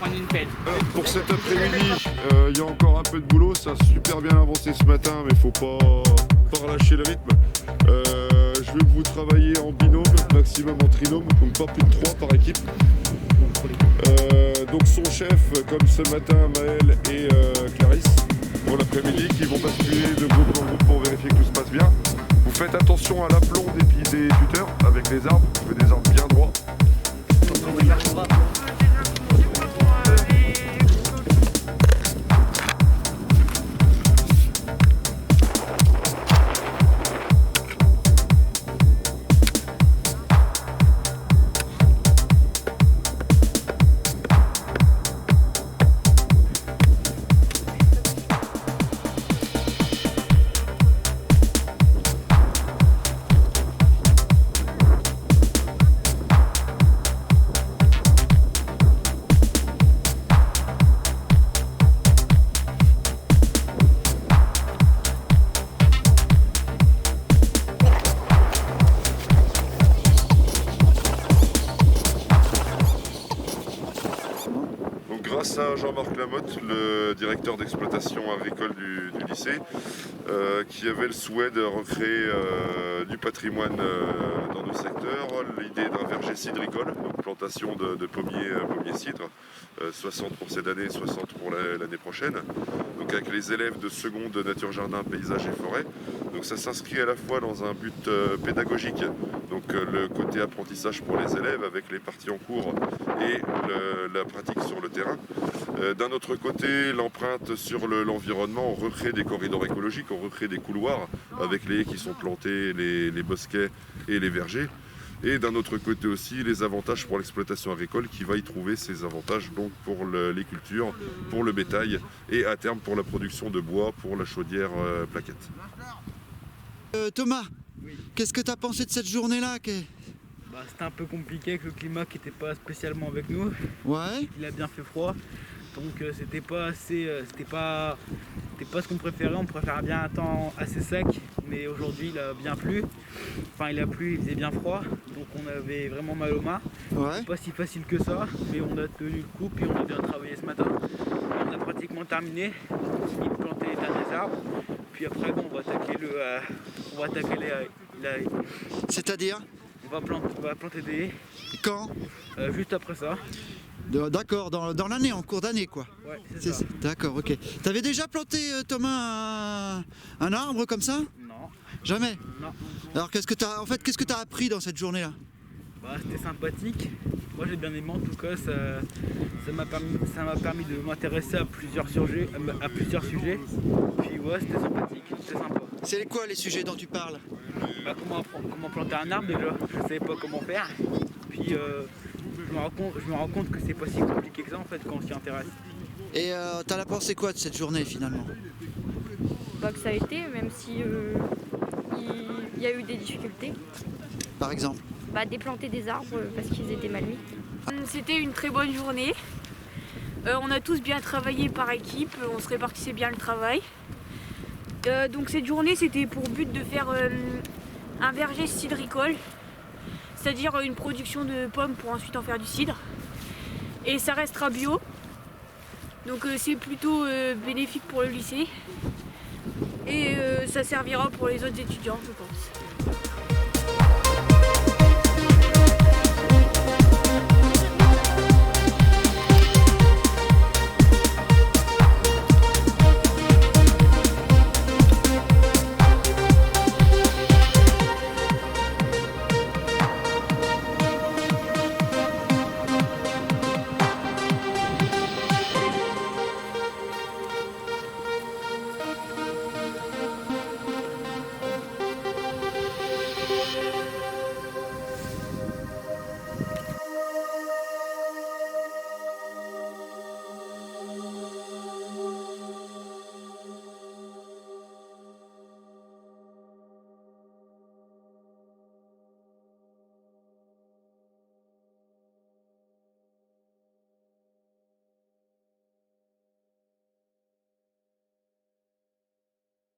prendre une pelle. Alors, pour cet après-midi, il y a encore un peu de boulot, ça a super bien avancé ce matin, mais faut pas relâcher le rythme. Je veux que vous travaillez en binôme, maximum en trinôme, donc pas plus de 3 par équipe. Donc son chef, comme ce matin, Maël et Clarisse, pour l'après-midi, qui vont basculer de groupe en groupe pour vérifier que tout se passe bien. Vous faites attention à l'aplomb des tuteurs avec les arbres, vous faites des arbres bien droits. Grâce à Jean-Marc Lamotte, le directeur d'exploitation agricole du lycée, qui avait le souhait de recréer du patrimoine dans nos secteurs, l'idée d'un verger cidricole, donc plantation de pommiers cidres, 60 pour cette année, 60 pour l'année prochaine, donc avec les élèves de seconde nature jardin, paysage et forêt. Donc ça s'inscrit à la fois dans un but pédagogique, donc le côté apprentissage pour les élèves avec les parties en cours et la pratique sur le terrain. D'un autre côté, l'empreinte sur l'environnement, on recrée des corridors écologiques, on recrée des couloirs avec les haies qui sont plantées, les bosquets et les vergers. Et d'un autre côté aussi, les avantages pour l'exploitation agricole qui va y trouver ses avantages donc pour les cultures, pour le bétail et à terme pour la production de bois pour la chaudière plaquette. Thomas, Oui. qu'est-ce que tu as pensé de cette journée-là? C'était un peu compliqué avec le climat qui n'était pas spécialement avec nous. Ouais. Il a bien fait froid, donc c'était pas assez, c'était pas ce qu'on préférait. On préférait bien un temps assez sec, mais aujourd'hui il a bien plu. Enfin il a plu, il faisait bien froid, donc on avait vraiment mal aux mains. Ouais. C'est pas si facile que ça, mais on a tenu le coup puis on a bien travaillé ce matin. On a pratiquement terminé, on continue de planter les derniers arbres. Puis après bon, on va attaquer C'est-à-dire? on va planter des haies Quand? juste après ça. D'accord, dans l'année, en cours d'année quoi. Ouais, c'est ça. D'accord, ok. T'avais déjà planté, Thomas, un arbre comme ça? Non, Jamais? non. Alors qu'est-ce que t'as appris dans cette journée-là? C'était sympathique. Moi j'ai bien aimé en tout cas, ça m'a permis de m'intéresser à plusieurs sujets. Puis ouais, c'était sympathique, c'était sympa. C'est quoi les sujets dont tu parles? Comment planter un arbre déjà, je savais pas comment faire. Puis je me rends compte que c'est pas si compliqué que ça en fait quand on s'y intéresse. Et t'en as pensé quoi de cette journée finalement? Que ça a été, même si il y a eu des difficultés. Par exemple? Déplanter des arbres parce qu'ils étaient mal mis. C'était une très bonne journée. On a tous bien travaillé par équipe, on se répartissait bien le travail. Donc cette journée c'était pour but de faire un verger cidricole, c'est-à-dire une production de pommes pour ensuite en faire du cidre. Et ça restera bio, donc c'est plutôt bénéfique pour le lycée. Et ça servira pour les autres étudiants je pense.